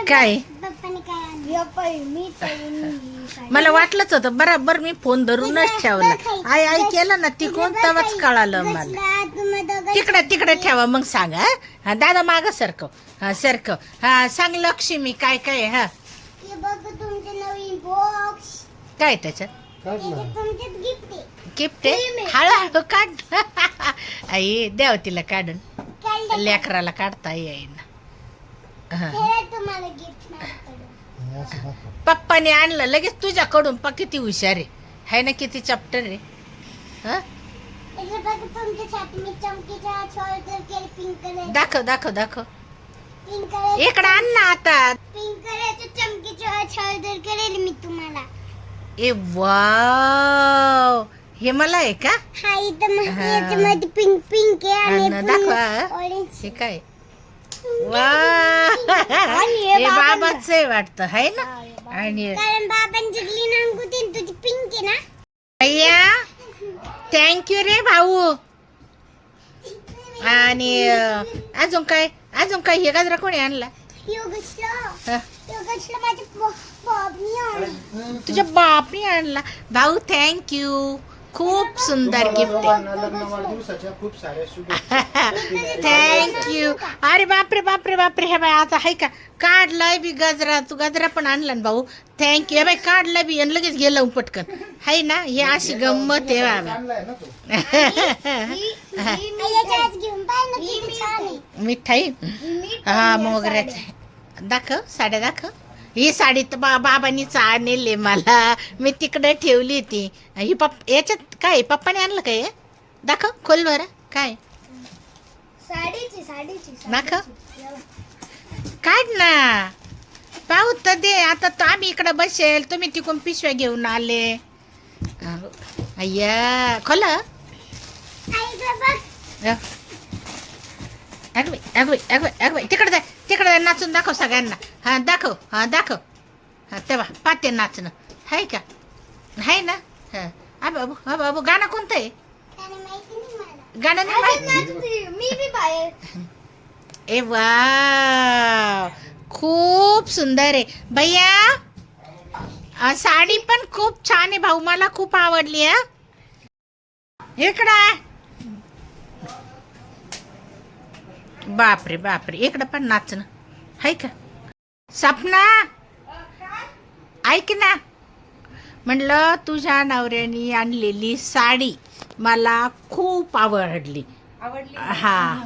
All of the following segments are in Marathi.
काय मला वाटलंच होतं बराबर मी फोन धरूनच ठेवला. आई आई केलं ना ती कोणताच कळालं मला. तिकडे ठेवा मग सांगा. हा दादा माग सरकव. हा सरकव. हा सांग लक्ष्मी काय काय. हा काय त्याच्यात गिफ्ट आहे. हळूहळू काढ. आई द्याव तिला काढून. लेकराला काढता येईन. पप्पाने आणलं लगेच तुझ्याकडून. किती हुशार आहे ना, किती चॅप्टर आहे. दाखव दाखव दाखव. इकडे आण ना आता. पिंक कलरचे चमकीचे ऑर्डर करेल मी तुम्हाला. ए वाव, हे मला आहे का? हा इथं पिंक पिंक आहे. दाखवा हे काय. वा हे बाबाच आहे वाटतं आहे ना. आणि कारण बाबांची ग्लीन तुझी पिंक आहे ना. भैया थँक्यू रे भाऊ. आणि अजून काय हे गाजरा कोणी आणला. तुझ्या बापनी आणला. भाऊ थँक्यू. खूप सुंदर गिफ्ट थँक्यू. अरे बापरे बापरे बापरे. हे बाय आता आहे का काढलाय बी गजरा. तू गजरा पण आणला ना भाऊ. थँक्यू. हे बाय काढलाय बी आणि लगेच गेलं पटकन आहे ना. हे अशी गंमत आहे बाबा. मिठाई हा मोगऱ्याची. दाखव साड्या दाखव. ही साडी तर बाबांनीच आणले मला. मी तिकडे ठेवली ती. ही याच्यात काय पप्पाने आणलं काय. दाखव खोल बरं काय. साडीची दाखव. काढ ना पाहू तर दे. आता तो आम्ही इकडे बसेल तुम्ही तिकडून पिशव्या घेऊन आले. अय्या खोल. तिकडे जाय तिकडे नाचून दाखव सगळ्यांना. हा दाखव. हा दाखव. हा तेव्हा पाहते नाचणं आहे का. आहे ना. हा बाबू हा बाबू. गाणं कोणतं आहे. गाणं नाही माहिती. ए वा खूप सुंदर आहे भैया. साडी पण खूप छान आहे भाऊ. मला खूप आवडली. हा इकडं बापरे बापरे. इकडं पण नाचणं आहे का. सपना ऐक ना. म्हटलं तुझ्या नवऱ्याने आणलेली साडी मला खूप आवडली. हा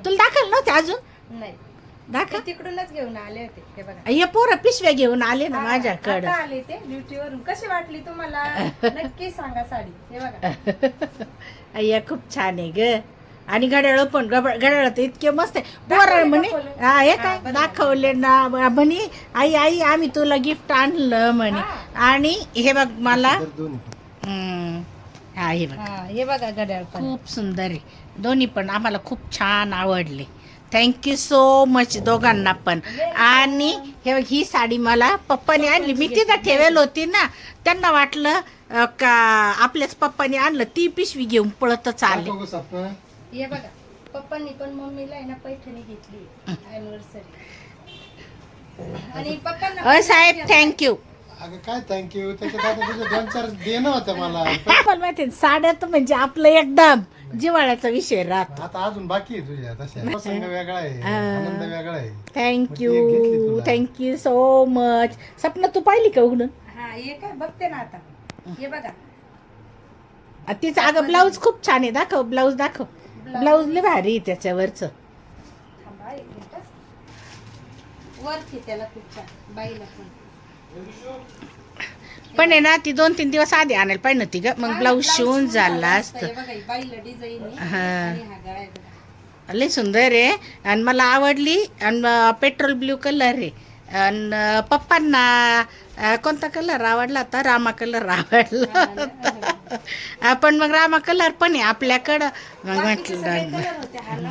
तुला दाखल नव्हते अजून. नाही दाखल तिकडूनच घेऊन आले होते. हे बघा हे पोरं पिशव्या घेऊन आले ना माझ्याकडं. आले ते ड्युटीवरून. कशी वाटली तुम्हाला नक्की सांगा साडी. हे बघा अय्या खूप छान आहे ग. आणि घड्याळ पण घड्याळ तर इतके मस्त आहे. पोर म्हणे हे काय दाखवले ना म्हणे. आई आई आम्ही तुला गिफ्ट आणलं म्हणे. आणि हे बघ मला हा हे बघा घड्याळ खूप सुंदर आहे. दोन्ही पण आम्हाला खूप छान आवडले. थँक्यू सो मच दोघांना पण. आणि हे बघ ही साडी मला पप्पाने आणली. मी तिथं ठेवेल होती ना. त्यांना वाटलं का आपल्याच पप्पाने आणलं. ती पिशवी घेऊन पळतच आले. हे बघा पप्पांनी पण मम्मीला आहे ना पैठणी घेतली अॅनिव्हर्सरी. आणि पप्पांना साहेब थँक्यू. अगं काय थँक्यू. त्याच्यात तुझं 2-4 देणं होतं मला. मला माहिती साड्या तर म्हणजे आपलं एकदम जिवाळ्याचा विषय राहतो. आता अजून बाकी आहे तुझ्या तशा. प्रसंग वेगळा आहे. आनंद वेगळा आहे. Thank you so much. सपना तू पाहिली का उघडून. हा हे काय बघते ना आता. हे बघा तिचं अगं ब्लाऊज खूप छान आहे. दाखव ब्लाऊज दाखव. ब्लाऊज लय भारी आहे त्याच्यावरच. वरती त्याला खूप छान बाईला पण आहे ना ती 2-3 दिवस आधी आणायला पाहिजे नव्हती ग. मग ब्लाऊज शिवून झाला असतं. लय सुंदर आहे आणि मला आवडली. आणि पेट्रोल ब्ल्यू कलर आहे. आणि पप्पांना कोणता कलर आवडला होता. रामा कलर आवडला. पण मग रामा कलर पण आहे आपल्याकडं. मग म्हटलं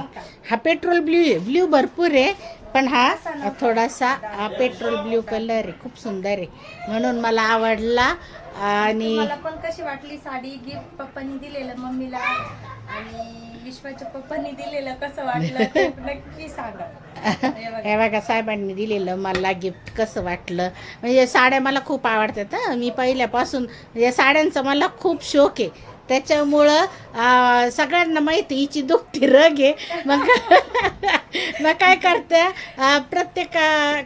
हा पेट्रोल ब्ल्यू आहे. ब्ल्यू भरपूर आहे पण हा थोडासा पेट्रोल ब्ल्यू कलर आहे. खूप सुंदर आहे म्हणून मला आवडला. आणि मला पण कशी वाटली साडी गिफ्ट पप्पांनी दिलेलं मम्मीला. आणि विश्वाच्या पप्पांनी दिलेलं कसं वाटलं ते नक्की सांगा. हे बघा. हे बघा साहेबांनी दिलेलं मला गिफ्ट कसं वाटलं. म्हणजे साड्या मला खूप आवडतात हं. मी पहिल्यापासून म्हणजे साड्यांचा मला खूप शौक आहे. त्याच्यामुळं सगळ्यांना माहिती हिची दुखती रग आहे. मग मग काय करते प्रत्येक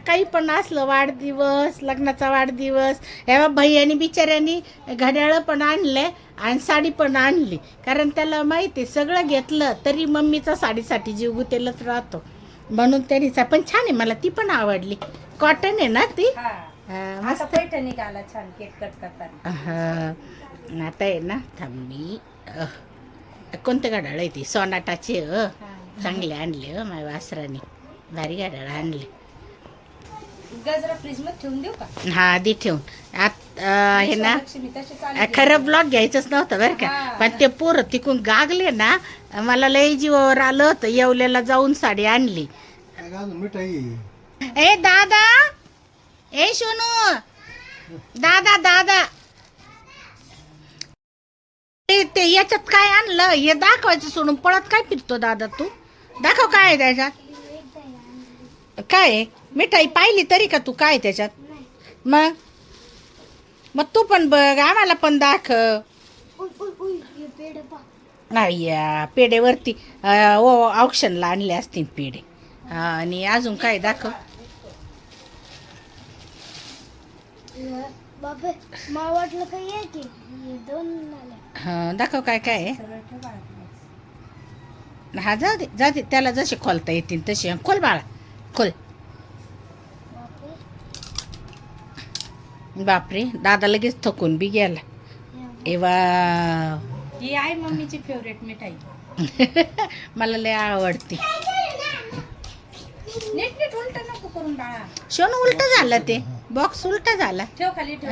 काही पण असलं वाढदिवस लग्नाचा वाढदिवस ह्या भैयानी बिचाऱ्यांनी घड्याळं पण आणले आणि साडी पण आणली. कारण त्याला माहिती आहे सगळं घेतलं तरी मम्मीचा साडीसाठी जीव गुतेलच राहतो. म्हणून त्यांनीच पण छान आहे मला ती पण आवडली. कॉटन आहे ना ती. हा. मस्त आता पैठणी घाला छान केक कट करताना. हा आता आहे ना थांबी कोणते घड्याळ आहे ती सोनाटाचे चांगले आणले माझ्या वासराने भारी घड्याळ आणले. गजरा फ्रीज मध्ये ठेवून देऊ का? हा दे ठेवून हे ना लक्ष्मी तशी चालू खरं ब्लॉग घ्यायचंच नव्हतं बरं का. हा. पण ते पोरं तिकून गागले ना मला लई जीवावर आलं होतं. येवल्याला जाऊन साडी आणली. काय अजून मिठाई ए दादा ए सोनू दादा दादा ते याच्यात काय आणलं हे दाखवायचं सोडून पळत काय फिरतो दादा तू. दाखव काय आहे त्याच्यात. काय आहे? मिठाई पाहिली तरी का तू काय आहे त्याच्यात. मग मग तू पण बघ आम्हाला पण दाखव. नाही या पेढेवरती ऑप्शनला आणले असतील पेढे. आणि अजून काय दाखव. वाटलं काही आहे की हा दाखव काय काय आहे. सगळं ठेवा. हा जाऊ दे त्याला जसे खोलता येतील तसे खोल बाळा खोल. बापरे दादा लगेच थकून बी गेला. एवा ही आहे मम्मीची फेवरेट मिठाई. मला लय आवडती. नीट नीट उलट नको करून बाळा. शोन उलट झालं ते बॉक्स उलटा झाला. ठेव खाली ठेव.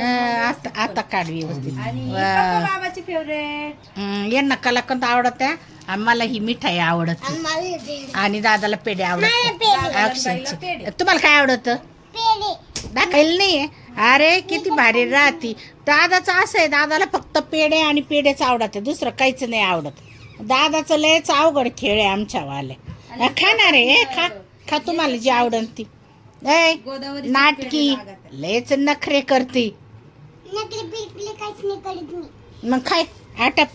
आता काढ व्यवस्थित. आणि वा. पप्पा बाबाची फेवरेट. यांना कलाकंद आवडत आहे आणि मला ही मिठाई आवडते आणि दादाला पेढे आवडत. अक्षरचे तुम्हाला काय आवडतं दाखवायला नाहीये. अरे किती भारी राहती. दादाचं असं आहे दादाला फक्त पेढे आणि पेढेच आवडत दुसरं काहीच नाही आवडत. दादाचं लयच अवघड खेळ आहे आमच्यावाले. खाणार आहे खा खा तुम्हाला जी आवडन ती. ए गोदावरी नाटकी लयच नखरे करते. मग खाय आटप.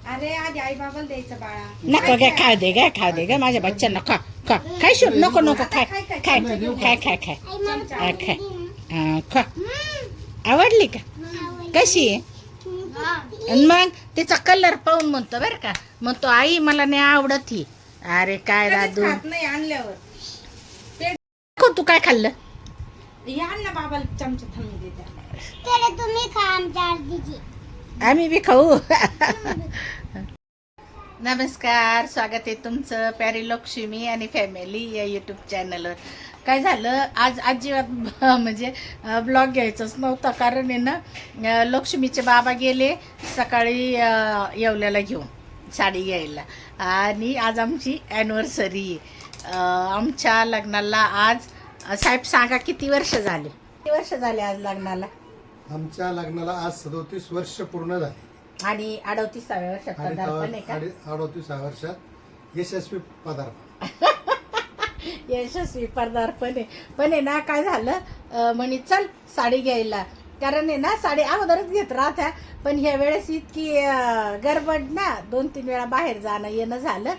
अरे आधी आई बाबाला द्यायचं बाळा. नको काय खाऊ दे ग माझ्या बच्चांना खा खा काय शोध नको नको खाय खाय खाय खाय खाय खाय खा. आवडली का कशी आहे. आणि मग तिचा कलर पाहून म्हणतो बरं का म्हणतो आई मला नाही आवडत ही. अरे काय कधीच दादू खात नाही आणल्यावर. तू काय खाल्लं. या ना बाबाला चमचा थांबून देते. आम्ही बी खाऊ. नमस्कार स्वागत आहे तुमचं प्यारी लक्ष्मी आणि फॅमिली या यूट्यूब चॅनलवर. काय झालं आज अजिबात म्हणजे ब्लॉग घ्यायचंच नव्हता कारण आहे ना लक्ष्मीचे बाबा गेले सकाळी येवल्याला घेऊन साडी घ्यायला आणि आज आमची ॲनिव्हर्सरी आहे. आमच्या लग्नाला आज साहेब सांगा किती वर्ष झाले. किती वर्ष झाले आज लग्नाला. आमच्या लग्नाला आज 37 वर्ष पूर्ण झाली आणि 38व्या वर्षात पदार्पण आहे का. 38 वर्षात यशस्वी पदार्पण. यशस्वी पदार्पण आहे. पण आहे ना काय झालं म्हणे चल साडी घ्यायला कारण आहे ना साडी अगोदरच घेत राहत्या पण ह्या वेळेस इतकी गडबड ना 2-3 वेळा बाहेर जाणं येणं झालं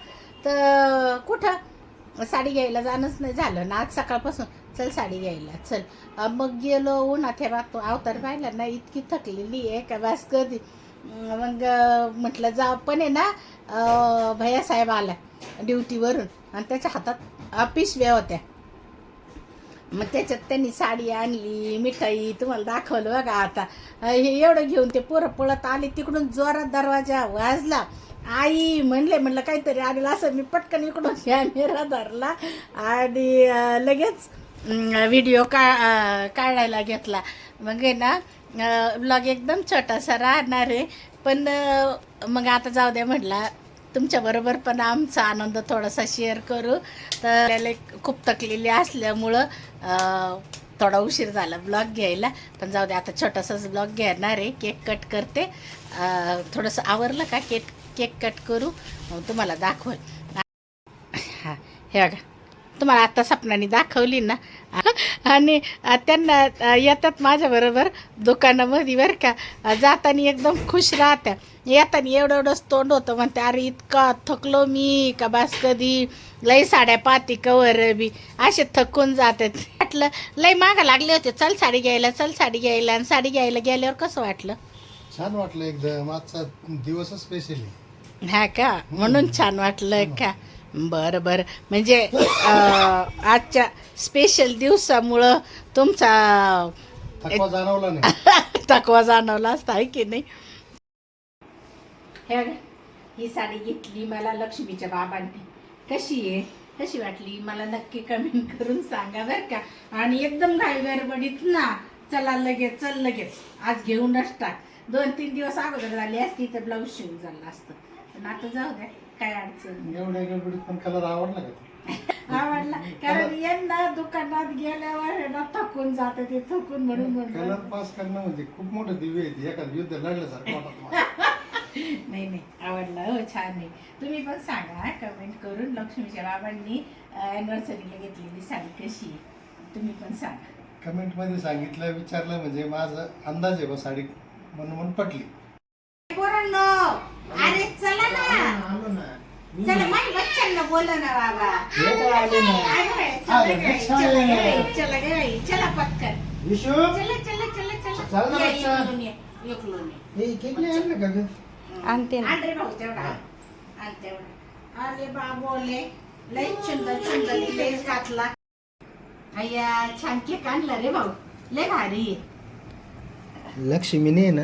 तर कुठं साडी घ्यायला जाणंच नाही झालं ना. आज सकाळपासून चल साडी घ्यायला चल. मग गेलो उन्हात हे तो अवतार पाहिला ना इतकी थकलेली आहे का बस कधी. मग म्हटलं जा पण आहे ना भैयासाहेब आला ड्युटीवरून आणि त्याच्या हातात पिशव्या होत्या. मग त्याच्यात त्यांनी साडी आणली मिठाई तुम्हाला दाखवलं बघा. आता हे एवढं घेऊन ते पोरं पळत आले तिकडून जोरात दरवाजा वाजला. आई म्हणलं काहीतरी आलेलं असं मी पटकन इकडून कॅमेरा धरला आणि लगेच व्हिडिओ काढायला घेतला. मग आहे ना ब्लॉग एकदम छोटासा राहणार आहे पण मग आता जाऊ द्या म्हटला तुमच्याबरोबर पण आमचा आनंद थोडासा शेअर करू. तर त्याला खूप थकलेली असल्यामुळं थोडा उशीर झाला ब्लॉग घ्यायला पण जाऊ दे आता छोटासाच ब्लॉग घेणार आहे. केक कट करते थोडंसं आवरलं का केक कट करू, तुम्हाला दाखवल. हा हे बघा, तुम्हाला आता सपनाने दाखवली ना. आणि त्यांना येतात माझ्याबरोबर दुकानामध्ये बरं का, जाताना एकदम खुश राहत्या, येताना एवढंच तोंड होतं, म्हणते अरे इतका थकलो मी का बास, कधी लई साड्या पाहते कवर बी असे थकून जातात. वाटलं लई मागं लागले होते, चल साडी घ्यायला, चल साडी घ्यायला. आणि साडी घ्यायला गेल्यावर कसं वाटलं? छान वाटलं एकदम. आजचा दिवसच स्पेशली. हा का, म्हणून छान वाटलं का? बरं बरं. म्हणजे आजच्या स्पेशल दिवसामुळं तुमचा थकवा जाणवला नाही. थकवा जाणवला असता आहे की नाही. हे बघा, ही साडी घेतली मला लक्ष्मीच्या बाबांनी. कशी आहे, कशी वाटली मला नक्की कमेंट करून सांगा बरं का. आणि एकदम घाई गडबडीत ना, चला लगेच, चल लगेच आज घेऊनच टाक. 2-3 दिवस अगोदर झाली असती तर ब्लाऊज शिवून झालं असतं, पण आता जाऊ द्या, काय अडचण. एवढ्या गडबडीत पण कलर आवडला का? आवडला, कारण यांना दुकानात गेल्यावर ना थकून जात ते, थकून म्हणून कलर पास करणं म्हणजे खूप मोठं दिव्य आहे. एखादं युद्ध लढल्यासारखं वाटत मला. नाही नाही, आवडला हो, छान आहे. तुम्ही पण सांगा कमेंट करून लक्ष्मीच्या बाबांनी अॅनिव्हर्सरीला घेतलेली साडी कशी आहे, तुम्ही पण सांगा. कमेंट मध्ये सांगितलं, विचारलं म्हणजे माझा अंदाज आहे बा साडी म्हणून पटली. पोरांनो, अरे चला ना, आलो ना. चला माझ्या बच्चांना बोला ना बाबा. आले ना. चला गे बाई, चला पटकन, विशू चला चला चला चला. चल ना या, बच्चा. इकडून ये, इकडून ये. हे केक नाही आणलं का ग? आणते ना. आण रे भाऊ तेवढा, आण तेवढा. अरे बाबोले, लय सुंदर सुंदर लेस घातला. अय्या, छान केक आणला रे भाऊ, लय भारी आहे. लक्ष्मीने ना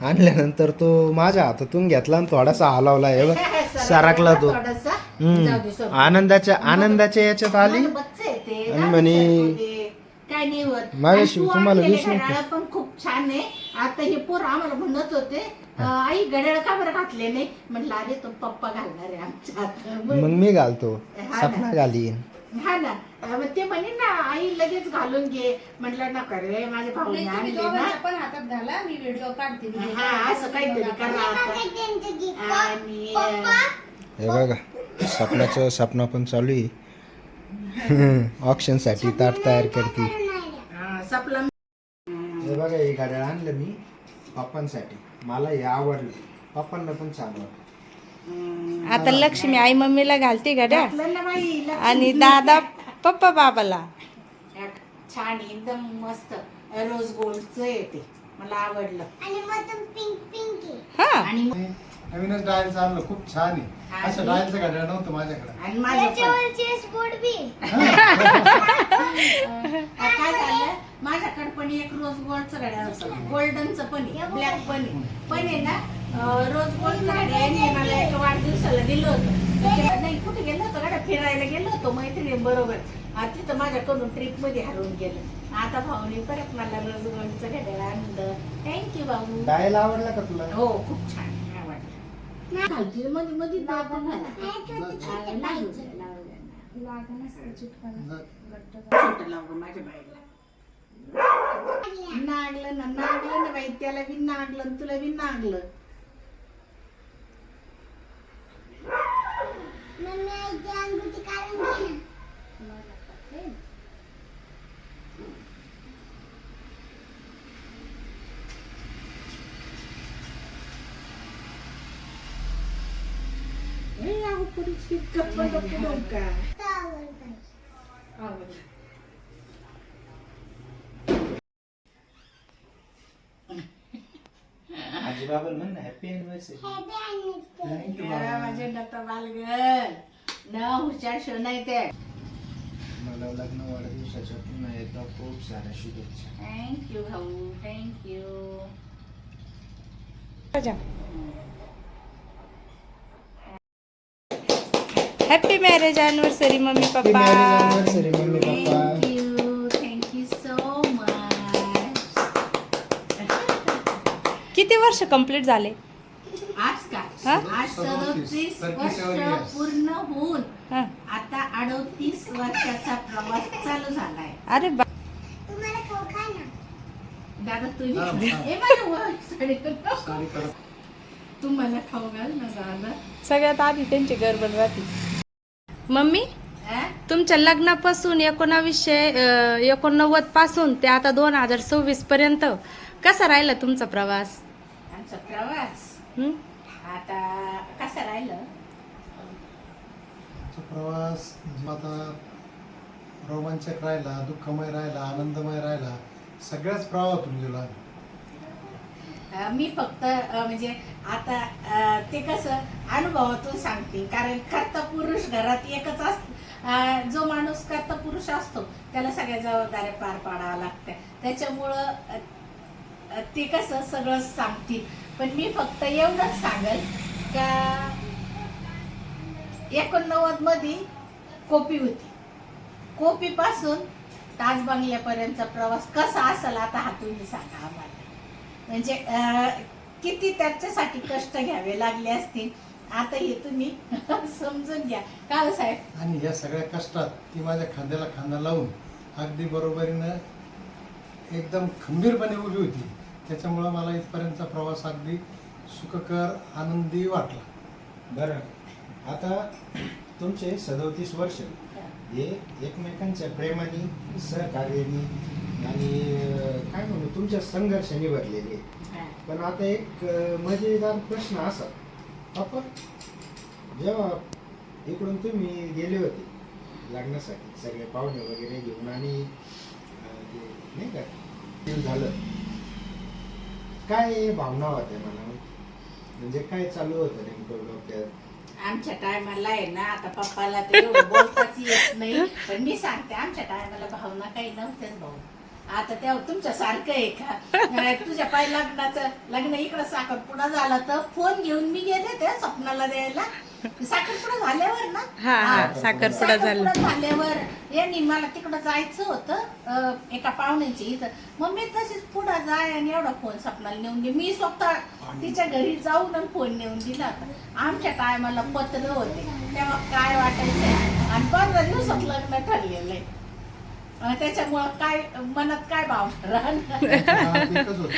आणल्यानंतर तो माझ्या हातातून घेतला आणि थोडासा हलवला आहे बघ, सरकला तो. थोडासा. हम्म. जाऊ दे, सोड. आनंदाच्या याच्यात आली. माझं बच्चं आहे ते, आणि जाऊ दे, म्हणे, सोड दे. काय नाही होत. माझ्याशी आणि तू तुम्हाला आणलेले वीस नव्हते. घड्याळ पण खूप छान आहे. आता हे पोर आम्हाला म्हणत होते, आई घड्याळ का बरं घातले नाही, म्हटलं अरे तो पप्पा घालणार आहे आमच्या हात. मग मी घालतो, हा ना. सपना घालीन. हा ना, मग ते म्हणे ना आई लगेच घालून घे, म्हटलं नका रे, माझ्या भाऊने तुम्ही आणले ना. दोघांच्या पण हातात घाला, मी व्हिडिओ काढते. हा, असं काहीतरी करा आता. आणि हे बघा, सपना पण चालू आहे. ऑप्शन साठी ताट तयार करते. सपला. हे बघा, हे घड्याळ आणलं मी पप्पांसाठी. मला हे आवडलं, पप्पांना पण छान वाटलं. आता लक्ष्मी आई मम्मीला घालते घड्याळ, घातलं ना बाई, लक्ष्मी. आणि दादा पप्पा बाबाला. छान, एकदम मस्त रोज गोल्डचं आहे ते, मला आवडलं. हा, आणि नवीनच डायलचं आणलं, खूप छान आहे. असं डायलचं घड्याळ नव्हतं माझ्याकडे. आणि माझं काय झालं, माझ्याकडे पण एक रोज गोल्डचं घड्याळ होतं, गोल्डनचं पण आहे, ब्लॅक पण आहे. पण आहे ना, रोज गोल्डचं घड्याळ मला एका वाढदिवसाला दिलं होतं. नाही, कुठे गेलो होतो गाड्या, फिरायला गेलो होतो मैत्रिणी बरोबर. तिथं माझ्याकडून ट्रिप मध्ये हरवून गेलं. आता भाऊने परत मला रोज गोल्डचं घड्याळ आणलं. थँक्यू भाऊ. डायल आवडला का तुला? हो, खूप छान आवडलं. मध्ये मध्ये दाबून घाला. छोटं लावू माझ्या बाईला. नागलं ना बाई, त्याला बी नागलं आणि तुला बी नागलं. आजी बाबा म्हण हॅपी अॅनिव्हर्सरी. माझे डॉक्टर बालगन न हुशार शो नाही ते. मला लग्न वाढदिवसाच्या पुन्हा एकदा खूप साऱ्या शुभेच्छा. थँक्यू भाऊ, thank you. Happy marriage anniversary mummy happy papa. Marriage anniversary mummy papa. Thank you so much. किती वर्ष कंप्लीट झाले? आज का, हा? आज 37 वर्ष पूर्ण होऊन हा. आता 38 वर्षाचा प्रवास चालू झालाय. अरे बा, दादा तुम्ही हे माझ्या साडी परत तुम्हाला खाऊ घाल ना दादा. सगळ्यात आधी त्यांची गडबड राहते. मम्मी तुमच्या लग्नापासून 1989 पासून ते आता 2026 पर्यंत कसा राहिला तुमचा प्रवास? आमचा प्रवास आता कसा राहिलं? प्रवास आता रोमांचक राहिला, दुःखमय राहिला, आनंदमय राहिला, सगळ्याच प्रवाहातून गेलो आम्ही. मी फक्त म्हणजे आता ते कसं अनुभवातून सांगते, कारण कर्ता पुरुष घरात एकच असतो. जो माणूस कर्ता पुरुष असतो त्याला सगळ्या जबाबदाऱ्या पार पाडाव्या लागतात. त्याच्यामुळं ते कसं सगळं सांगतील. पण मी फक्त एवढंच सांगेल का 89 मध्ये कोपी होती. कोपीपासून ताज बंगल्यापर्यंतचा प्रवास कसा असेल आता हा तुम्ही सांगा आम्हाला. म्हणजे किती त्याच्यासाठी कष्ट घ्यावे लागले असतील आता हे तुम्ही समजून घ्या का साहेब. आणि या सगळ्या कष्टात ती माझ्या खांद्याला खांदा लावून अगदी बरोबरीनं एकदम खंबीरपणे उभी होती. त्याच्यामुळं मला इथपर्यंतचा प्रवास अगदी सुखकर आनंदी वाटला. बरं, आता तुमचे 37 वर्ष हे एकमेकांच्या प्रेमाने, सहकार्याने आणि काय म्हणू तुमच्या संघर्षाने भरलेले. पण आता एक मजेदार प्रश्न असा, आपण जेव्हा इकडून तुम्ही गेले होते लग्नासाठी सगळे पाहुणे वगैरे घेऊन आणि नाही का झालं, काय भावना होत्या मनावर? म्हणजे काय चालू होतं नेमकं डोक्यात? आमच्या टायमाला आहे ना, आता पप्पाला ते एवढं बोलताच येत नाही, पण मी सांगते आमच्या टायमाला भावना काही नव्हत्याच भाऊ. आता तेव्हा तुमच्या सारखं आहे का? तुझ्या पाय लग्न इकडं साखरपुडा झाला तर फोन घेऊन मी गेले ते स्वप्नाला द्यायला. साखरपुडा झाल्यावर ना, साखरपुडा झाल्यावर यांनी मला तिकडं जायचं होतं एका पाहुण्याची इथं. मग मी तशीच पुढं जाय आणि एवढा फोन स्वप्नाला नेऊन दे. मी स्वतः तिच्या घरी जाऊन आणि फोन नेऊन दिला होता. आमच्या टायमाला पत्र होते तेव्हा काय वाटायचं. आणि 15 दिवसात लग्न ठरलेलं आहे. त्याच्यामुळं काय मनात काय भाव राहणार. एकच होतं,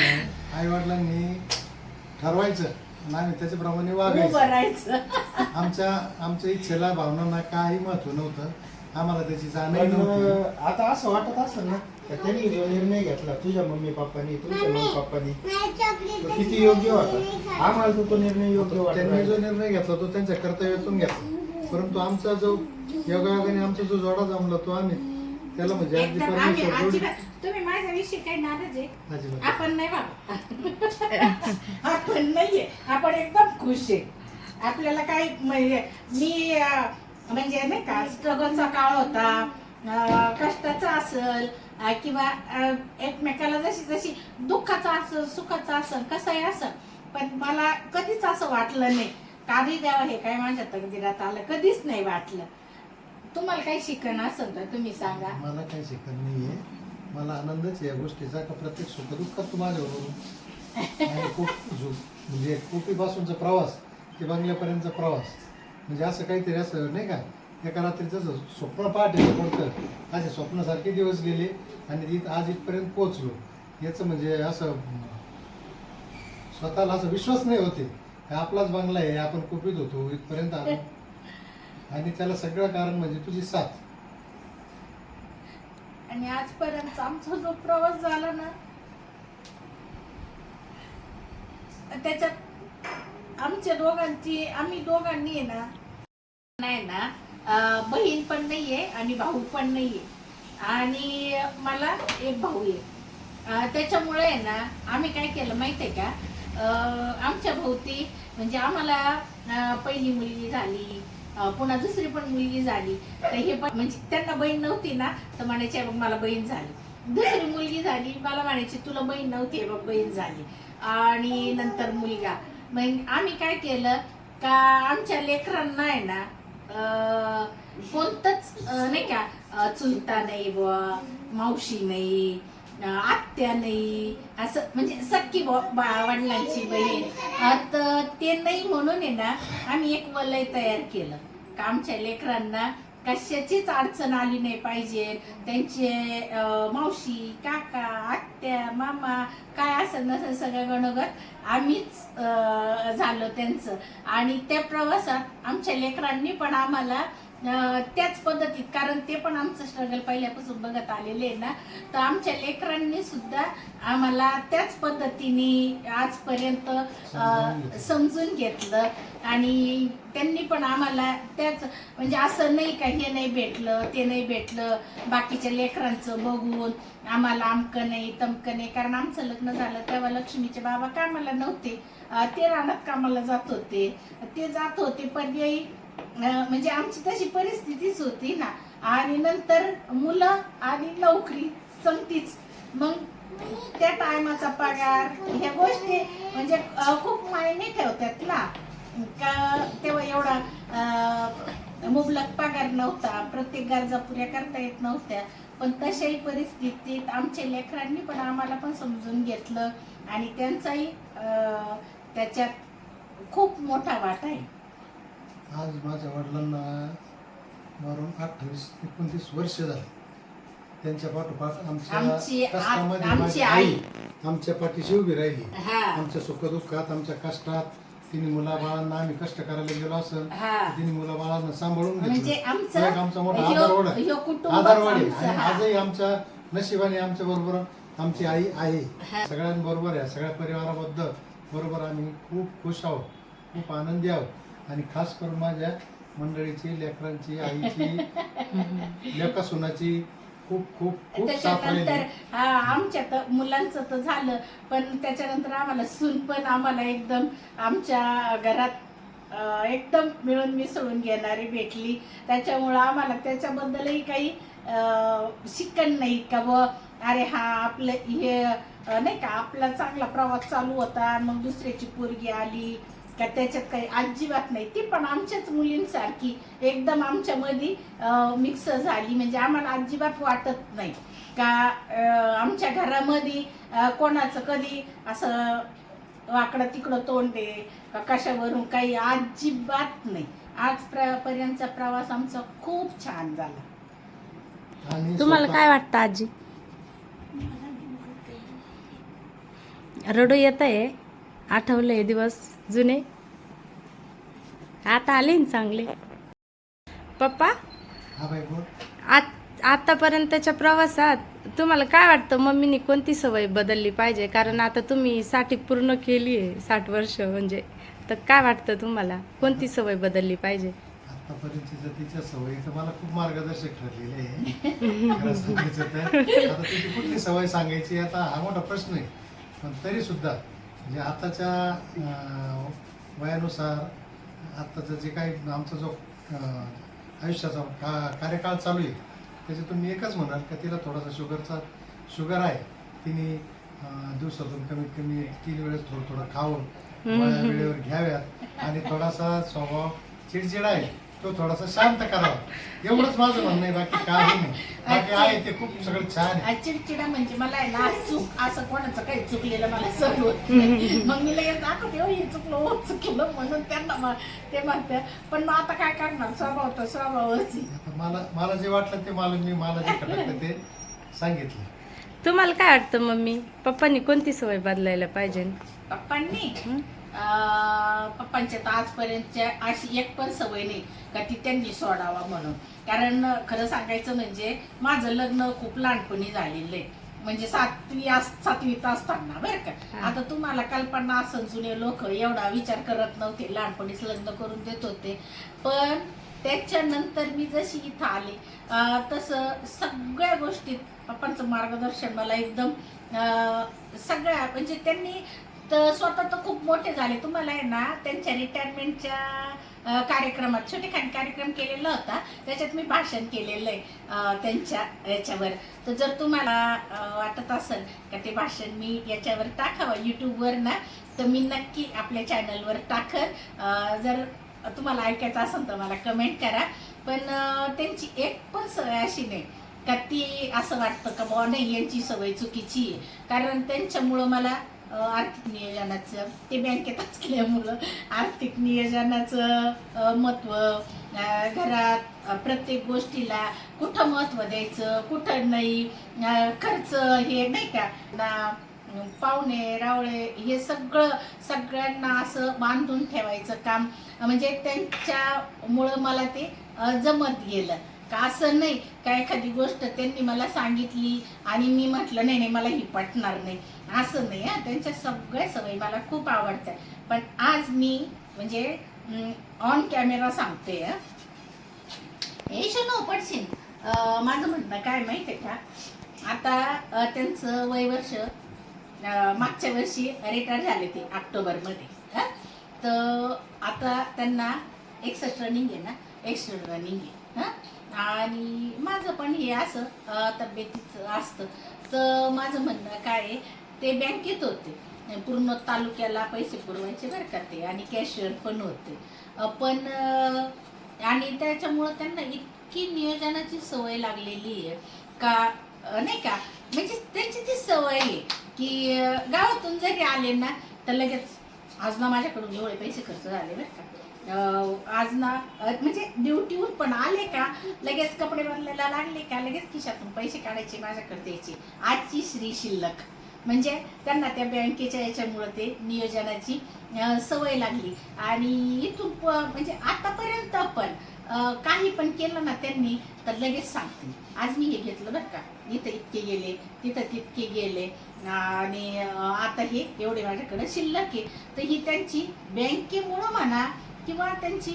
आई वडिलांनी ठरवायचं आणि आम्ही त्याच्याप्रमाणे वागायचं. आमच्या इच्छेला भावनांना काही महत्व नव्हतं. आम्हाला त्याची जाणीव नव्हती. आता असं वाटत असेल ना का त्यांनी जो निर्णय घेतला तुझ्या मम्मी पप्पानी, तुमच्या मम्मी पप्पानी, तो किती योग्य होता? आम्हाला तो निर्णय योग्य वाटला. त्यांनी जो निर्णय घेतला तो त्यांच्या कर्तव्यातून घेतला. परंतु आमचा जो योगायोगाने आमचा जो जोडा जमला तो आम्ही त्याला म्हणजे अगदी तुम्ही माझ्याविषयी काही नाराज आहे? अजिबात. आपण नाही बाबा, आपण नाहीये, आपण एकदम खुश आहे. आपल्याला काही म्हणजे मी म्हणजे नाही का स्ट्रगलचा काळ होता, कष्टाचा असेल किंवा एकमेकाला जशी जशी दुःखाचा असेल सुखाचा असेल कसाही असेल, पण मला कधीच असं वाटलं नाही काही द्यावं हे काय माझ्या तकदीरात आलं, कधीच नाही वाटलं. तुम्हाला काही शिकण असेल तर तुम्ही सांगा. मला काही शिकण नाहीये. मला आनंदच आहे या गोष्टीचा का प्रत्येक सुखदुःखात तू माझ्याबरोबर. म्हणजे कोपीपासूनचा प्रवास ते बंगल्यापर्यंतचा प्रवास म्हणजे असं काहीतरी असं नाही का, एका रात्रीचं स्वप्न पाहते कोणतं असे स्वप्नासारखे दिवस गेले आणि आज इथपर्यंत पोहोचलो. याचं म्हणजे असं स्वतःला असं विश्वास नाही होते आपलाच बंगला आहे, आपण कोपीत होतो इथपर्यंत आलो. आणि त्याला सगळं कारण म्हणजे तुझी साथ. आणि आजपर्यंत आमचा जो प्रवास झाला ना त्याच्यात आम्ही दोघांनी आहे ना नाही ना बहीण पण नाहीये आणि भाऊ पण नाहीये. आणि मला एक भाऊ आहे. त्याच्यामुळे आहे ना आम्ही काय केलं माहितीये का, आमच्या भोवती म्हणजे आम्हाला पहिली मुलगी झाली, पुन्हा दुसरी पण मुलगी झाली तर हे पण म्हणजे त्यांना बहीण नव्हती ना तर म्हणायचे बघ मला बहीण झाली. दुसरी मुलगी झाली मला म्हणायची तुला बहीण नव्हती बघ बहीण झाली. आणि नंतर मुलगा. मग आम्ही काय केलं का आमच्या लेकरांना आहे ना कोणतंच नाही का चुलता नाही बुवा, मावशी नाही, आत्या नाही, असं म्हणजे सख्खी वडिलांची बहीण तर ते नाही. म्हणून आहे ना आम्ही एक वलय तयार केलं का आमच्या लेकरांना कशाचीच अडचण आली नाही पाहिजे. त्यांचे मावशी, काका, आत्या, मामा काय असं नसेल सगळं गणगत आम्हीच झालो त्यांचं. आणि त्या प्रवासात आमच्या लेकरांनी पण आम्हाला त्याच पद्धतीत, कारण ते पण आमचं स्ट्रगल पहिल्यापासून बघत आलेले आहे ना, तर आमच्या लेकरांनी सुद्धा आम्हाला त्याच पद्धतीने आजपर्यंत समजून घेतलं. आणि त्यांनी पण आम्हाला त्याच, म्हणजे असं नाही का हे नाही भेटलं ते नाही भेटलं बाकीच्या लेकरांचं बघून आम्हाला अमकं नाही तमकं नाही. कारण आमचं लग्न झालं तेव्हा लक्ष्मीचे बाबा कामाला नव्हते, ते रानात कामाला जात होते, ते जात होते पर्यायी, म्हणजे आमची तशी परिस्थितीच होती ना. आणि नंतर मुलं आणि नोकरी संगतीच, मग त्या टायमाचा पगार ह्या गोष्टी म्हणजे खूप मायने ठेवतात ना. का तेव्हा एवढा मुबलक पगार नव्हता, प्रत्येक गरजा पुऱ्या करता येत नव्हत्या. पण तशाही परिस्थितीत आमच्या लेकरांनी पण आम्हाला पण समजून घेतलं आणि त्यांचाही त्याच्यात खूप मोठा वाटा आहे. आज माझ्या वडिलांना वरून 28-29 वर्ष झाली. त्यांच्या पाठोपाठ आमची कष्टामध्ये आमची माझी आई. आई आमच्या पाठीशी उभी राहिली. हा. आमच्या सुखदुःखात, आमच्या कष्टात तिने मुलाबाळांना, आम्ही कष्ट करायला गेलो असं हा. तिने मुलाबाळांना सांभाळून म्हणजे घेतलं. आमचं तो एक आमचा मोठा ह्यो- आधारवड ह्यो कुटुंबच आधारवड आहे. आमचं, आणि हा. आजही आमच्या नशिबाने आमच्या बरोबर आमची आई आहे. हा. सगळ्यांबरोबर आहे, सगळ्या परिवाराबद्दल बरोबर आम्ही खूप खुश आहोत, खूप आनंदी आहोत. आणि खास करून माझ्या मंडळीची, लेकरांची, आईची, लेका सुनाची खूप खूप खूप साथ त्याच्यानंतर राहिली. आमच्या तर मुलांचं तर झालं, पण त्याच्यानंतर आम्हाला सून पण आम्हाला एकदम आमच्या घरात एकदम मिळून मिसळून घेणारी भेटली. त्याच्यामुळं आम्हाला त्याच्याबद्दलही काही शिकण नाही का व अरे हा आपलं हे नाही का आपला चांगला प्रवास चालू होता मग दुसऱ्याची पोरगी आली का, त्याच्यात काही अजिबात नाही. ती पण आमच्याच मुलींसारखी एकदम आमच्या मध्ये मिक्स झाली. म्हणजे आम्हाला अजिबात वाटत नाही का आमच्या घरामध्ये कोणाचं कधी असं वाकडं तिकडं तोंड आहे का कशावरून काही अजिबात नाही. आजपर्यंतचा प्रवास आमचा खूप छान झाला. आणि तुम्हाला काय वाटतं आजी? रडू येत आहे? आठवले दिवस जुने आता आले ना चांगले? पप्पा, हा बाई बोल. आतापर्यंतच्या प्रवासात तुम्हाला काय वाटतं मम्मीनी कोणती सवय बदलली पाहिजे? कारण आता तुम्ही 60 पूर्ण केली आहे, 60 वर्ष म्हणजे, तर काय वाटतं तुम्हाला कोणती सवय बदलली पाहिजे? आतापर्यंतच्या तिच्या सवयी तर मला खूप मार्गदर्शक ठरलेले आहे. खरं सांगायचं तर आता तिची कुठली सवय सांगायची आता हा मोठा प्रश्न आहे. पण तरी सुद्धा म्हणजे आताच्या वयानुसार आत्ताचं जे काही आमचा जो आयुष्याचा कार्यकाळ चालू आहे त्याच्यातून मी एकच म्हणाल का तिला थोडासा शुगर आहे. तिने दिवसातून कमीत कमी 3 वेळेस थोडं खाऊन वेळेवर घ्याव्यात आणि थोडासा स्वभाव चिडचिड आहे तो थोडासा शांत करावा, एवढंच माझं म्हणणं आहे. बाकी काही नाही. बाकी आहे ते खूप सगळं छान आहे. चिडचिडा म्हणजे मला आहे ना चूक असं कोणाचं काही चुकलेलं मला सहन होत नाही. मग मी लगेच दाखवते हो हे चुकलं म्हणून त्यांना ते म्हणते. पण मग आता काय करणार, स्वभाव तर स्वभावच आहे. आता मला जे वाटलं ते मला जे खटकलं ते सांगितलं. तुम्हाला काय वाटतं मम्मी, पप्पांनी कोणती सवय बदलायला पाहिजे? पप्पांच्या तर आजपर्यंतच्या अशी एक पण सवय नाही का ती त्यांनी सोडावा म्हणून. कारण खरं सांगायचं म्हणजे माझं लग्न खूप लहानपणी झालेलं आहे. म्हणजे 7वीत असताना बरं का. आता तुम्हाला कल्पना असं जुने लोक एवढा विचार करत नव्हते, लहानपणीच लग्न करून देत होते. पण त्याच्यानंतर मी जशी इथं आले तसं सगळ्या गोष्टीत पप्पांचं मार्गदर्शन मला एकदम सगळ्या म्हणजे त्यांनी तर स्वतः तर खूप मोठे झाले. तुम्हाला आहे ना त्यांच्या रिटायरमेंटच्या कार्यक्रमात छोटेखानी कार्यक्रम केलेला होता, त्याच्यात मी भाषण केलेलं आहे त्यांच्या याच्यावर. तर जर तुम्हाला वाटत असेल का ते भाषण मी याच्यावर टाकावं यूट्यूबवर ना, तर मी नक्की आपल्या चॅनलवर टाकन. जर तुम्हाला ऐकायचं असेल तर मला कमेंट करा. पण त्यांची एक पण सवय अशी नाही का ती असं वाटतं का बुवा नाही यांची सवय चुकीची आहे. कारण त्यांच्यामुळं मला आर्थिक नियोजनाचं, ते बँकेत असल्यामुळं आर्थिक नियोजनाचं महत्त्व, घरात प्रत्येक गोष्टीला कुठं महत्त्व द्यायचं कुठं नाही, खर्च हे नाही का पाहुणे रावळे हे सगळ्यांना असं बांधून ठेवायचं काम म्हणजे त्यांच्यामुळं मला ते जमत गेलं. का असं नाही का एखादी गोष्ट त्यांनी मला सांगितली आणि मी म्हटलं नाही मला ही पटणार नाही, असं नाही. त्यांच्या सगळ्या सवयी मला खूप आवडतात. पण आज मी म्हणजे ऑन कॅमेरा सांगते हे शनो पटशील. माझं म्हणणं काय माहिती आहे का, आता त्यांचं वय वर्ष मागच्या वर्षी रिटायर झाले ते ऑक्टोबरमध्ये. तर आता त्यांना 61 रनिंग आहे ना, 61 रनिंग आहे. आणि माझं पण हे असं तब्येतीचं असतं. तर माझं म्हणणं काय आहे, ते बँकेत होते, पूर्ण तालुक्याला पैसे पुरवायचे बरं का ते, आणि कॅशियर पण होते. पण आणि त्याच्यामुळं त्यांना इतकी नियोजनाची सवय लागलेली आहे का नाही का, म्हणजे त्यांची ती सवय आहे की गावातून जरी आले ना तर लगेच आज ना माझ्याकडून एवढे पैसे खर्च झाले बरं का, आज ना म्हणजे ड्युटीवर पण आले का लगेच कपडे बदलायला लागले का लगेच खिशातून पैसे काढायचे माझ्याकडे द्यायचे. आजची श्री शिल्लक म्हणजे त्यांना त्या बँकेच्या याच्यामुळं ते नियोजनाची सवय लागली. आणि इथून म्हणजे आतापर्यंत पण काही पण केलं ना त्यांनी तर लगेच सांगते आज मी हे घेतलं बरं का, इथं इतके गेले तिथं तितके गेले आणि आता हे एवढे माझ्याकडे शिल्लक आहे. तर ही त्यांची बँकेमुळं म्हणा किंवा त्यांची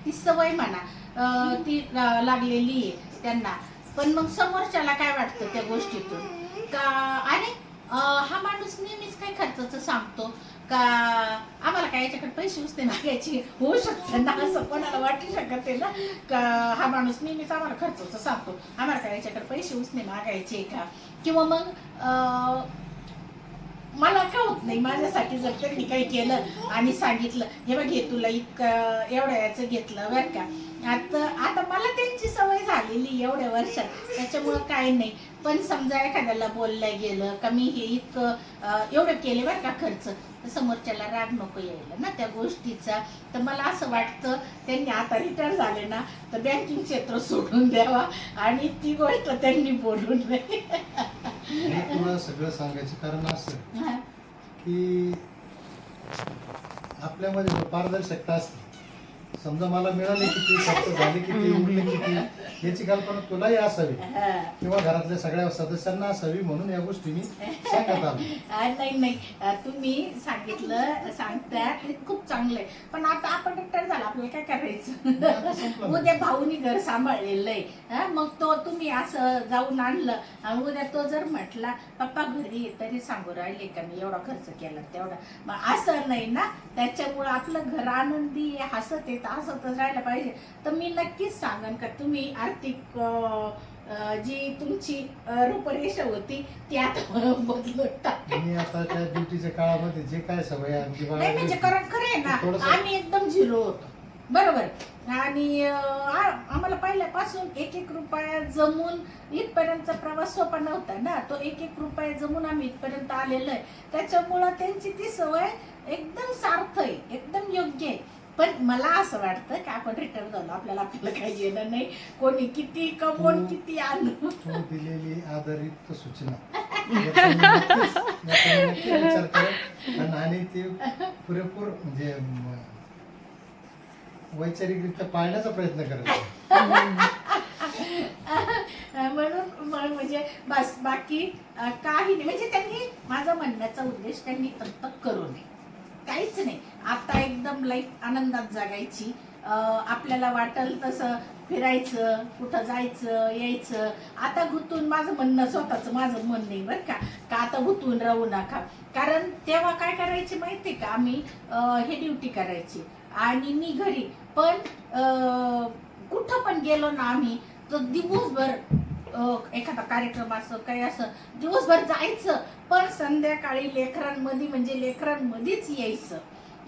ती सवय म्हणा ती लागलेली आहे त्यांना. पण मग समोरच्याला काय वाटतं त्या गोष्टीतून का अरे हा माणूस नेहमीच काय खर्चाचं सांगतो का, आम्हाला काय याच्याकडे पैसे उसने मागायचे होऊ शकतं ना, असं कोणाला वाटू शकत आहे ना का हा माणूस नेहमीच आम्हाला खर्चाचं सांगतो, आम्हाला काय याच्याकडे पैसे उसने मागायचे का. किंवा मग मला का होत नाही माझ्यासाठी जर त्यांनी काही केलं आणि सांगितलं हे बघ हे तुला इतकं एवढ्या याचं घेतलं बरं का. आता मला त्यांची सवय झालेली एवढ्या वर्षात, त्याच्यामुळं काय नाही. पण समजा एखाद्याला बोललं गेलं का मी हे इतकं एवढं केले बरं का खर्च, तर समोरच्याला राग नको यायला ना त्या गोष्टीचा. तर मला असं वाटतं त्यांनी आता रिटायर झाले ना तर बँकिंग क्षेत्र सोडून द्यावा आणि ती गोष्ट त्यांनी बोलू नये. तुला सगळं सांगायचं कारण असं की आपल्यामध्ये पारदर्शकता असते. समजा मला मिळाले किती खर्च झाले किती उरले किती याची कल्पना तुलाही असावी किंवा घरातल्या सगळ्या सदस्यांना असावी, म्हणून या गोष्टी मी सांगत आलो. नाही तुम्ही सांगितलं सांगता ते खूप चांगलं आहे. पण आता आपण रिटायर झाला आपल्याला काय करायचं, उद्या भाऊनी घर सांभाळलेलं आहे मग तो तुम्ही असं जाऊन आणलं आणि उद्या तो जर म्हटला पप्पा घरी तरी सांगू राहिले का मी एवढा खर्च केला तेवढा, मग असं नाही ना. त्याच्यामुळं आपलं घर आनंदी हसत येत हसतच राहायला पाहिजे. तर मी नक्कीच सांगन का तुम्ही आर्थिक जी तुमची रूपरेषा होती ती आता बदलून टाका. मी आता त्या ड्युटीच्या काळामध्ये जे काय सवय नाही म्हणजे खरं आहे ना, आम्ही एकदम झिरो होतो बरोबर. आणि आम्हाला पहिल्यापासून 1-1 रुपया जमून इथपर्यंत प्रवास सोपा नव्हता ना, तो 1-1 रुपया जमून आम्ही इथपर्यंत आलेलो आहे. त्याच्यामुळं त्यांची ती सवय एकदम सार्थ आहे, एकदम योग्य आहे. पण मला असं वाटतं की आपण रिटर्न झालो आपल्याला काही येणं नाही, कोणी किती कमवून किती आणू. दिलेली आधारित सूचना विचार करा आणि ते पुरेपूर म्हणजे वैचारिकरित्या पाळण्याचा प्रयत्न करायचा. म्हणून म्हणजे बस बाकी काही नाही. म्हणजे त्यांनी माझा म्हणण्याचा उद्देश त्यांनी तत्त करू नये, काहीच नाही. आता एकदम लाईफ आनंदात जगायची, आपल्याला वाटेल तसं फिरायचं, कुठं जायचं यायचं. आता गुंतून माझं म्हणणं स्वतःच माझं मन नाही बरं का आता गुंतून राहू नका. कारण तेव्हा काय करायचे माहिती का, आम्ही हे ड्युटी करायची आणि मी घरी पण कुठं पण गेलो ना आम्ही तर दिवसभर एखादा कार्यक्रम असं काही असं दिवसभर जायचं, पण संध्याकाळी लेकरांमध्ये म्हणजे लेकरांमध्येच यायचं.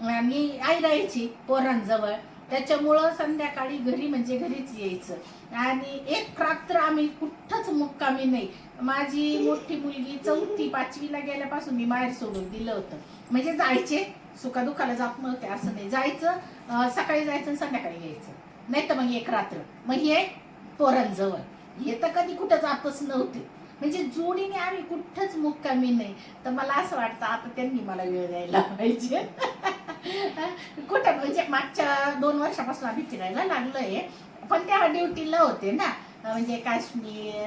आणि आई राहायची पोरांजवळ, त्याच्यामुळं संध्याकाळी घरी म्हणजे घरीच यायचं. आणि एक रात्र आम्ही कुठंच मुक्कामी नाही. माझी मोठी मुलगी 4वी-5वीला गेल्यापासून मी माहेर सोडून दिलं होतं. म्हणजे जायचे सुखादुखाला जात नव्हते असं नाही, जायचं सकाळी जायचं संध्याकाळी यायचं. नाही तर मग एक रात्र, मग हे पोरांजवळ. हे तर कधी कुठं जातच नव्हते, म्हणजे जोडीने आम्ही कुठंच मुक्कामी नाही. तर मला असं वाटतं आता त्यांनी मला वेळ द्यायला पाहिजे. कुठं म्हणजे मागच्या 2 वर्षापासून आम्ही फिरायला लागलोय, पण तेव्हा ड्युटीला होते ना, म्हणजे काश्मीर,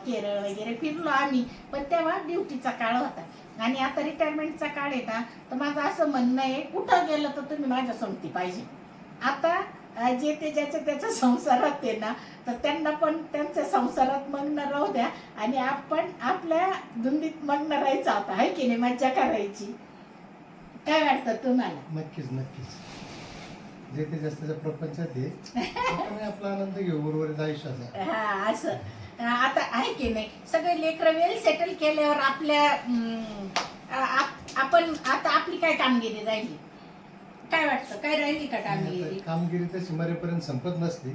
केरळ वगैरे फिरलो आम्ही, पण तेव्हा ड्युटीचा काळ होता. आणि आता रिटायरमेंटचा काळ आहे ना, तर माझं असं म्हणणं आहे, कुठं गेलं तर तुम्ही माझ्या संगती पाहिजे. आता जे ते ज्याच्या त्याच्या संसारात आहे ना, तर त्यांना पण त्यांच्या संसारात मग्न राहू द्या, आणि आपण आपल्या धुंदीत मग्न राहायचं. आता आहे की नाही, मज्जा करायची. काय वाटतं तुम्हाला? नक्कीच नक्कीच. जे ते जास्त प्रपंचात आहे, आपण आपला आनंद घेऊ उर्वरित आयुष्याचा. हा, असं आता आहे की नाही, सगळे लेकरं वेल सेटल केल्यावर आपल्या आपण आता आपली काय कामगिरी राहिली? काय वाटतं, काय राहिली का कामगिरी? कामगिरी तशी मरेपर्यंत संपत नसते,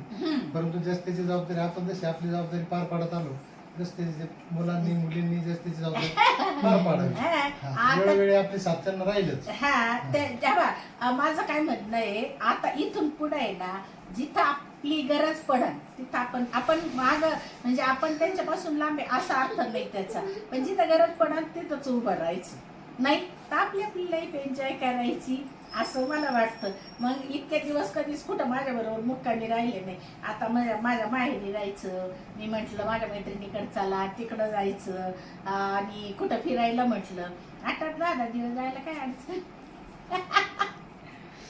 परंतु जास्तीची जबाबदारी आपण जशी आपली जबाबदारी पार पाडत आलो, जसं मुलांनी मुलींनी जास्तीची जबाबदारी पार पाडावी. वेळोवेळी आपली साथ्यांना राहीलच. हा, तेव्हा माझं काय म्हणणं आहे, आता इथून पुढे आहे ना, जिथं आपली गरज पडन तिथं आपण माग म्हणजे आपण त्यांच्यापासून लांब आहे असा अर्थ नाही त्याचा, पण जिथं गरज पडन तिथंच उभं राहायचं, नाही तर आपली आपली लाईफ एन्जॉय करायची, असं मला वाटतं. मग इतके दिवस कधीच कुठं माझ्याबरोबर मुक्कामी राहिले नाही. आता माझ्या माहेरी राहायचं, मी म्हटलं माझ्या मैत्रिणीकडे चला, तिकडं जायचं, आणि कुठं फिरायला म्हटलं 8-10 दिवस जायला काय अडचण.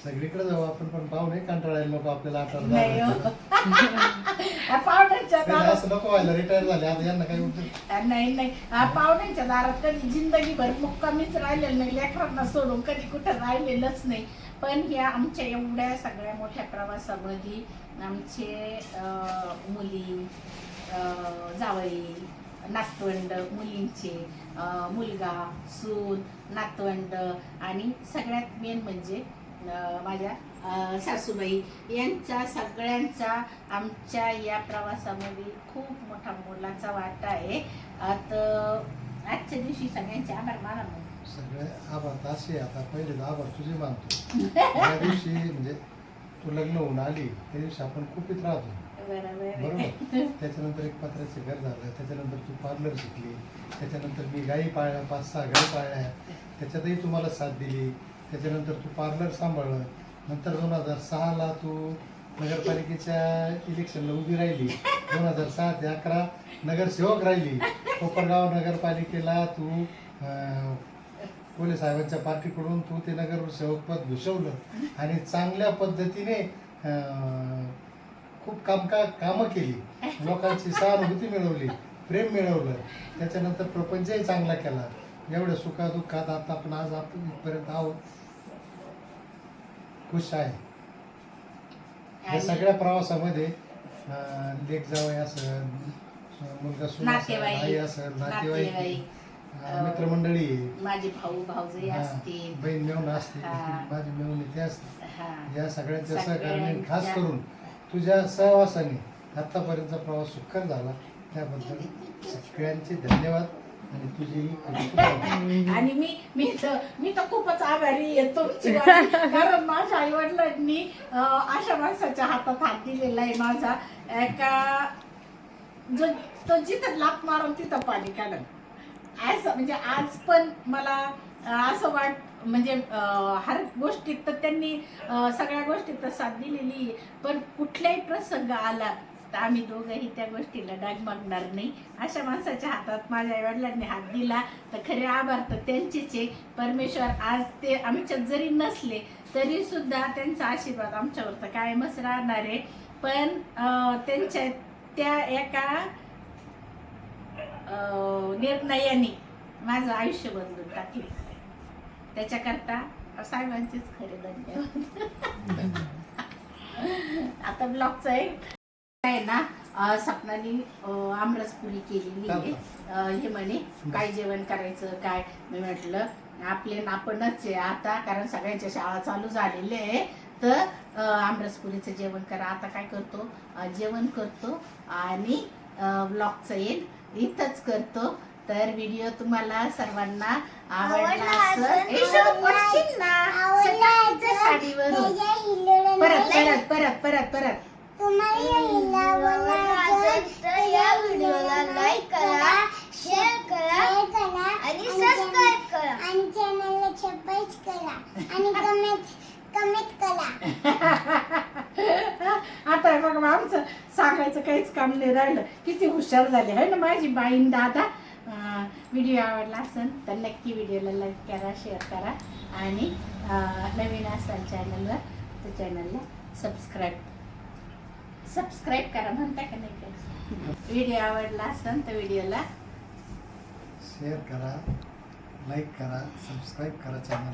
सगळीकडे जाऊ आपण, पण पाहू नाही कंटाळायला नको आपल्याला. नाही हो. पाहुण्यांच्या दारात असं नको व्हायला, रिटायर झाले आता यांना काही उपयोग नाही, पाहुण्यांच्या दारात कधी जिंदगीभर मुक्कामीच राहिलेलं नाही, लेकरांना सोडून कधी कुठं राहिलेलंच नाही. पण ह्या आमच्या एवढ्या सगळ्या मोठ्या प्रवासामध्ये आमचे मुली, जावई, नातवंड, मुलींचे मुलगा, सून, नातवंड, आणि सगळ्यात मेन म्हणजे माझ्या सासूबाई यांचा सगळ्यांचा आमच्या या प्रवासामध्ये खूप मोठा मोलाचा वाटा आहे. तर आजच्या दिवशी सगळ्यांचे आभार माना. सगळे आभार असे, आता पहिले आभार तुझे मानतो. त्या दिवशी म्हणजे तू लग्न होऊन आली त्या दिवशी आपण खूपच राहतो, बरोबर. त्याच्यानंतर एक पत्र्याचं घर झालं, त्याच्यानंतर तू पार्लर शिकली, त्याच्यानंतर मी गाई पाळल्या, 5-6 गाई पाळल्या, त्याच्यातही तुम्हाला साथ दिली. त्याच्यानंतर तू पार्लर सांभाळलं. नंतर 2006ला तू नगरपालिकेच्या इलेक्शनला उभी राहिली. 2006 ते 2011 नगरसेवक राहिली. कोपरगाव नगरपालिकेला तू कोले साहेबांच्या पार्टीकडून तू ते नगरसेवक पद भूषवलं आणि चांगल्या पद्धतीने खूप कामं केली, लोकांची सहानुभूती मिळवली, प्रेम मिळवलं. त्याच्यानंतर प्रपंचही चांगला केला. एवढ्या सुखादुःखात आता आपण आज आपण इथपर्यंत आहोत, खुश आहे. या सगळ्या प्रवासामध्ये लेक जावई असेल, मुलगा सून असेल, आई असेल, नातेवाईक, मित्रमंडळी, माझे भाऊ भाऊजही असतील, बहीण मेवणं असते, माझी मेवणी ते असते. या सगळ्यांच्या सहकार्याने खास करून तुझ्या सहवासाने आतापर्यंतचा प्रवास सुखकर झाला, त्याबद्दल सगळ्यांचे धन्यवाद. आणि तुझी आणि मी तर खूपच आभारी आहे तुमची, कारण माझ्या आई वडिलांनी अशा माणसाच्या हातात हात दिलेला आहे माझा, का जो तो जिथं लात मारून तिथं पाणी काढून, असं म्हणजे आज पण मला असं म्हणजे हर गोष्टीत तर त्यांनी सगळ्या गोष्टीत तर साथ दिलेली. पण कुठलाही प्रसंग आला तर आम्ही दोघंही त्या गोष्टीला डगमगणार नाही. अशा माणसाच्या हातात माझ्या आईवडिलांनी हात दिला तर खरे आभार तर त्यांचेच आहे. परमेश्वर आज ते आमच्यात जरी नसले तरी सुद्धा त्यांचा आशीर्वाद आमच्यावर तर कायमच राहणार आहे. पण त्यांच्या त्या एका निर्णयाने माझं आयुष्य बदलून टाकले, त्याच्याकरता साहेबांचेच खरे धन्यवाद. आता ब्लॉगचं आहे ना, सपनाने आमरसपुरी केलेली आहे. हे म्हणे काय जेवण करायचं काय, मी म्हटलं आपणच आहे आता, कारण सगळ्यांच्या शाळा चालू झालेल्या आहे, तर आमरसपुरीचं जेवण करा. आता काय करतो, जेवण करतो आणि ब्लॉगचं येईल इथंच करतो. तर व्हिडिओ तुम्हाला सर्वांना आवडला साडीवरून परत तुम्हाला आवडला तर या व्हिडिओला लाईक करा, शेअर करा आणि सबस्क्राईब करा आणि चॅनलला सबस्क्राईब करा आणि कमेंट करा. आता बघा आमचं सांगायचं काहीच काम नाही राहिलं. किती हुशार झाले आहे ना माझी बाईन दादा. व्हिडिओ आवडला असेल तर नक्की व्हिडिओला लाईक करा, शेअर करा आणि नवीन असाल चॅनलवर तर चॅनलला सबस्क्राईब करा. म्हणता का नाही काय? व्हिडिओ आवडला असेल तर व्हिडिओला शेअर करा, लाईक करा, सबस्क्राईब करा चॅनल.